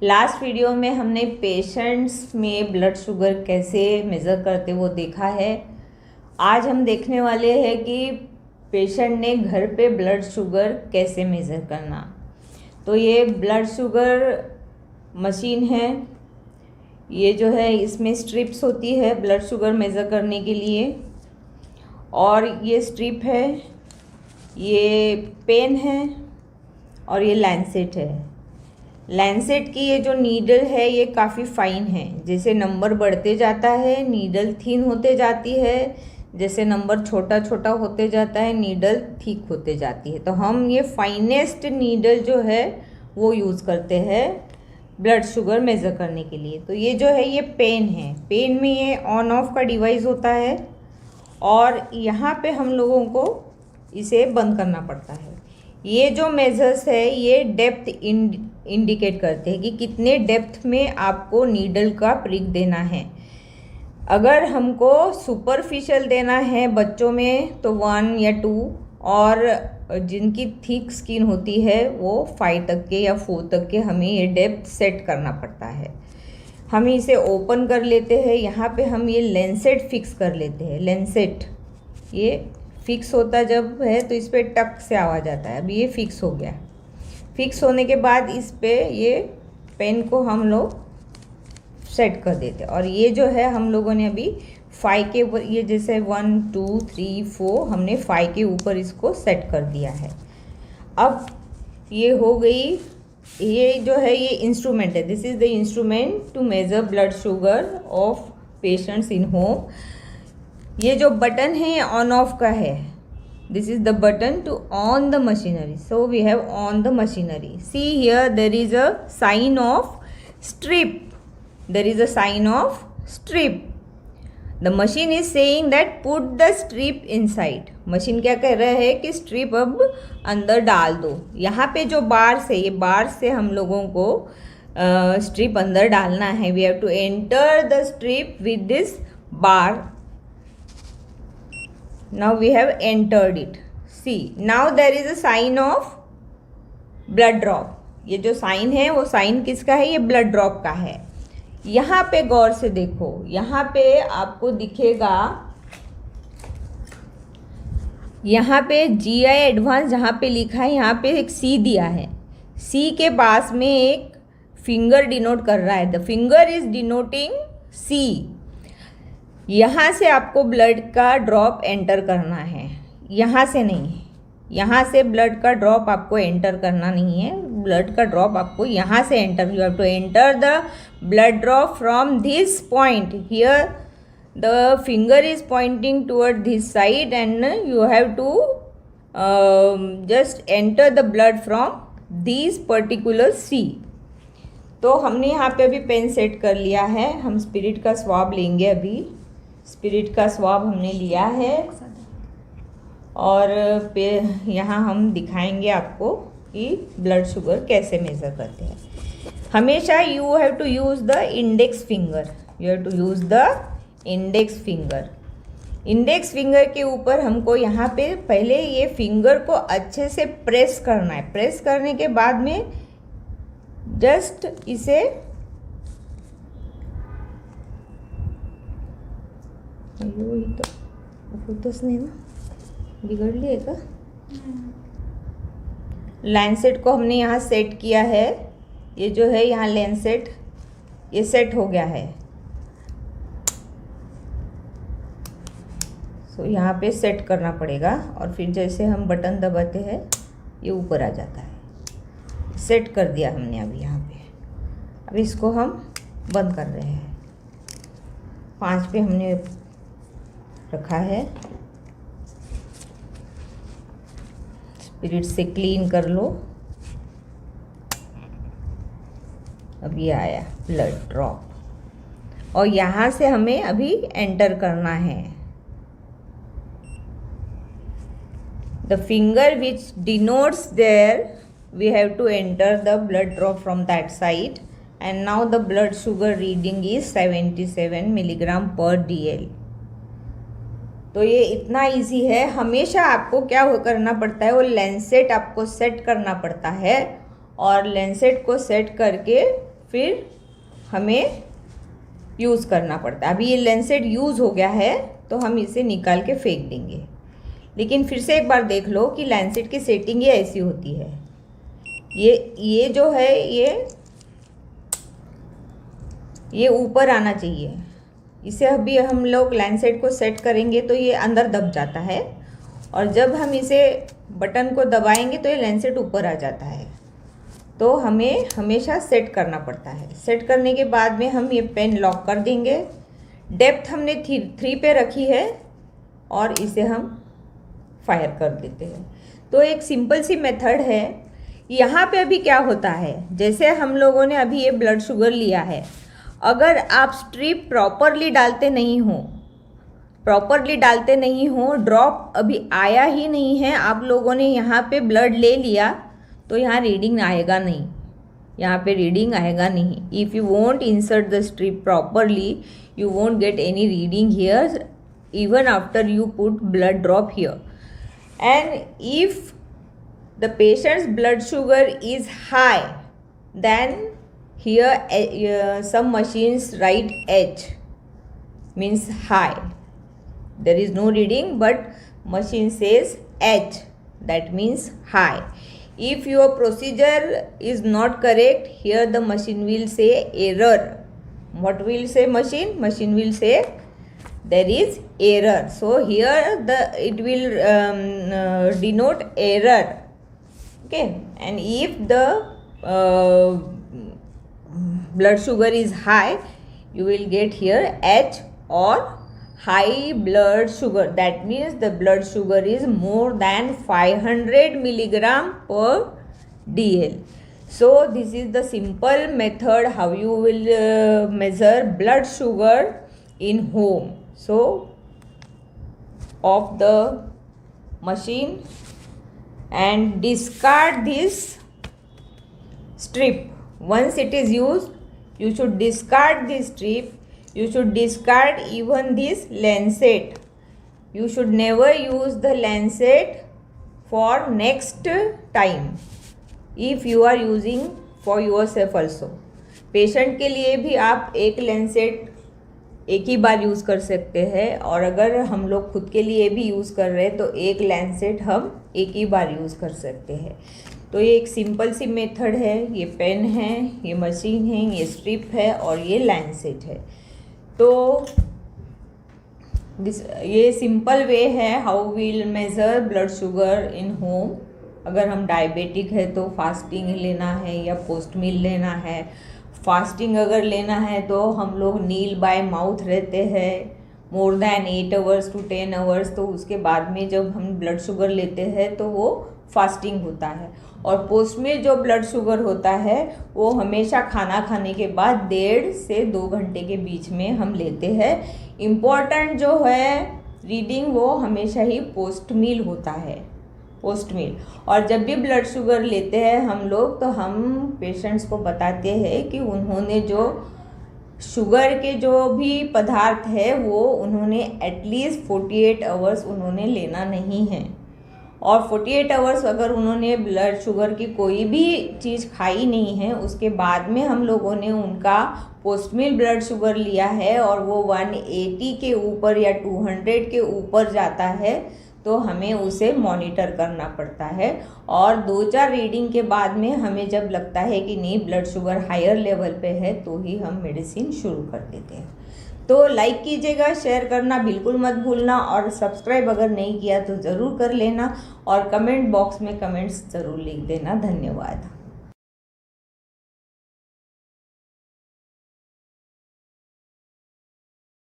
Last video में हमने patients में ब्लड शुगर कैसे मेज़र करते वो देखा है। आज हम देखने वाले हैं कि पेशेंट ने घर पे ब्लड शुगर कैसे मेज़र करना। तो ये ब्लड शुगर मशीन है, ये जो है इसमें स्ट्रिप्स होती है ब्लड शुगर मेज़र करने के लिए, और ये स्ट्रिप है, ये पेन है और ये लैंसेट है। लैंसेट की ये जो नीडल है ये काफ़ी फाइन है। जैसे नंबर बढ़ते जाता है नीडल थिन होते जाती है, जैसे नंबर छोटा छोटा होते जाता है नीडल थिक होते जाती है। तो हम ये फाइनेस्ट नीडल जो है वो यूज़ करते हैं ब्लड शुगर मेज़र करने के लिए। तो ये जो है ये पेन है, पेन में ये ऑन ऑफ का डिवाइस होता है और यहाँ पे हम लोगों को इसे बंद करना पड़ता है। ये जो मेजर्स है ये डेप्थ इंडिकेट करते हैं कि कितने डेप्थ में आपको नीडल का प्रिक देना है। अगर हमको सुपरफिशियल देना है बच्चों में तो 1 या 2, और जिनकी थिक स्किन होती है वो 5 तक के या 4 तक के हमें ये डेप्थ सेट करना पड़ता है। हम इसे ओपन कर लेते हैं, यहाँ पे हम ये लेंसेट फिक्स कर लेते हैं। लेंसेट ये फिक्स होता जब है तो इस पर टक से आवाज़ आता है। अब ये फिक्स हो गया। फिक्स होने के बाद इस पे ये पेन को हम लोग सेट कर देते हैं। और ये जो है हम लोगों ने अभी 5 के ऊपर, ये जैसे 1 2 3 4 हमने 5 के ऊपर इसको सेट कर दिया है। अब ये हो गई। ये जो है ये इंस्ट्रूमेंट है, this is the instrument to measure blood sugar of patients in home. ये जो बटन है ये ऑन ऑफ का है, this is the button to on the machinery. So we have on the machinery. See here there is a sign of strip, there is a sign of strip. The machine is saying that put the strip inside. Machine क्या कह रहा है कि strip अब अंदर डाल दो। यहाँ पे जो बार्स है ये बार्स से हम लोगों को स्ट्रिप अंदर डालना है। We have to enter the strip with this bar. Now we have entered it. See, now there is a sign of blood drop. ये जो साइन है वो साइन किसका है? ये ब्लड ड्रॉप का है। यहाँ पे गौर से देखो, यहाँ पे आपको दिखेगा, यहाँ पे GI एडवांस जहाँ पे लिखा है यहाँ पे एक C दिया है। C के पास में एक फिंगर डिनोट कर रहा है। The finger is denoting C। यहाँ से आपको ब्लड का ड्रॉप एंटर करना है, यहाँ से नहीं। यहाँ से ब्लड का ड्रॉप आपको एंटर करना नहीं है। ब्लड का ड्रॉप आपको यहाँ से enter, you have to enter the blood drop from this point. Here the finger is pointing toward this side and you have to just enter the blood from this particular C। तो हमने यहाँ पे अभी pen set कर लिया है। हम spirit का स्वाब लेंगे। अभी स्पिरिट का स्वाब हमने लिया है और यहाँ हम दिखाएंगे आपको कि ब्लड शुगर कैसे मेज़र करते हैं। हमेशा you have to use the index finger, you have to use the index finger. Index finger के ऊपर हमको यहाँ पे पहले ये फिंगर को अच्छे से प्रेस करना है। प्रेस करने के बाद में जस्ट इसे वही तो होतच नाही ना, बिगड़ली है का? लैंसेट को हमने यहाँ सेट किया है। ये जो है यहाँ लैंसेट ये सेट हो गया है। सो यहाँ पे सेट करना पड़ेगा और फिर जैसे हम बटन दबाते हैं ये ऊपर आ जाता है। सेट कर दिया हमने अभी यहाँ पे। अब इसको हम बंद कर रहे हैं। 5 पे हमने रखा है। स्पिरिट से क्लीन कर लो। अब ये आया ब्लड ड्रॉप और यहाँ से हमें अभी एंटर करना है। The finger which denotes there we have to enter the blood drop from that side and now the blood sugar reading is 77 milligram per DL। तो ये इतना इजी है। हमेशा आपको क्या करना पड़ता है, वो लेंसेट आपको सेट करना पड़ता है और लेंसेट को सेट करके फिर हमें यूज़ करना पड़ता है। अभी ये लैंसेट यूज़ हो गया है तो हम इसे निकाल के फेंक देंगे। लेकिन फिर से एक बार देख लो कि लैंसेट की सेटिंग ये ऐसी होती है। ये जो है ये ऊपर आना चाहिए। इसे अभी हम लोग लैंसेट को सेट करेंगे तो ये अंदर दब जाता है, और जब हम इसे बटन को दबाएंगे तो ये लैंसेट ऊपर आ जाता है। तो हमें हमेशा सेट करना पड़ता है। सेट करने के बाद में हम ये पेन लॉक कर देंगे। डेप्थ हमने 3 पे रखी है और इसे हम फायर कर देते हैं। तो एक सिंपल सी मेथड है। यहाँ पे अभी क्या होता है, जैसे हम लोगों ने अभी ये ब्लड शुगर लिया है, अगर आप स्ट्रिप प्रॉपरली डालते नहीं हो, ड्रॉप अभी आया ही नहीं है, आप लोगों ने यहाँ पे ब्लड ले लिया तो यहाँ रीडिंग आएगा नहीं, यहाँ पे रीडिंग आएगा नहीं। If you won't insert the strip properly, you won't get any reading here even after you put blood drop here. And if the patient's blood sugar is high, then here some machines write H, means high. There is no reading but machine says H, that means high. If your procedure is not correct, here the machine will say error. What will say machine? Machine will say there is error. So here it will denote error. Okay, and if the blood sugar is high, you will get here H or high blood sugar. That means the blood sugar is more than 500 milligram per dl. So this is the simple method how you will measure blood sugar in home. So off the machine and discard this strip. Once it is used, you should discard this strip. You should discard even this lancet. You should never use the lancet for next time if you are using for yourself also. Patient के लिए भी आप एक lancet एक ही बार use कर सकते हैं, और अगर हम लोग खुद के लिए भी यूज़ कर रहे हैं तो एक लैंसेट हम एक ही बार यूज़ कर सकते हैं। तो ये एक सिंपल सी मेथड है। ये पेन है, ये मशीन है, ये स्ट्रिप है और ये लैंसेट है। तो ये सिंपल वे है how we'll measure blood sugar in home. अगर हम डायबिटिक है तो फास्टिंग लेना है या पोस्ट मील लेना है। फास्टिंग अगर लेना है तो हम लोग नील बाय माउथ रहते हैं more than 8 hours to 10 hours. तो उसके बाद में जब हम ब्लड शुगर लेते हैं तो वो फास्टिंग होता है। और पोस्ट में जो ब्लड शुगर होता है वो हमेशा खाना खाने के बाद 1.5 से 2 घंटे के बीच में हम लेते हैं। इम्पॉर्टेंट जो है रीडिंग वो हमेशा ही पोस्ट मील होता है, पोस्ट मील। और जब भी ब्लड शुगर लेते हैं हम लोग तो हम पेशेंट्स को बताते हैं कि उन्होंने जो शुगर के जो भी पदार्थ है वो उन्होंने एटलीस्ट 48 आवर्स उन्होंने लेना नहीं है। और 48 आवर्स अगर उन्होंने ब्लड शुगर की कोई भी चीज़ खाई नहीं है उसके बाद में हम लोगों ने उनका पोस्ट मील ब्लड शुगर लिया है और वो 180 के ऊपर या 200 के ऊपर जाता है तो हमें उसे मॉनिटर करना पड़ता है। और 2-4 रीडिंग के बाद में हमें जब लगता है कि नहीं ब्लड शुगर हायर लेवल पे है तो ही हम मेडिसिन शुरू कर देते हैं। तो लाइक कीजिएगा, शेयर करना बिल्कुल मत भूलना, और सब्सक्राइब अगर नहीं किया तो ज़रूर कर लेना, और कमेंट बॉक्स में कमेंट्स ज़रूर लिख देना। धन्यवाद।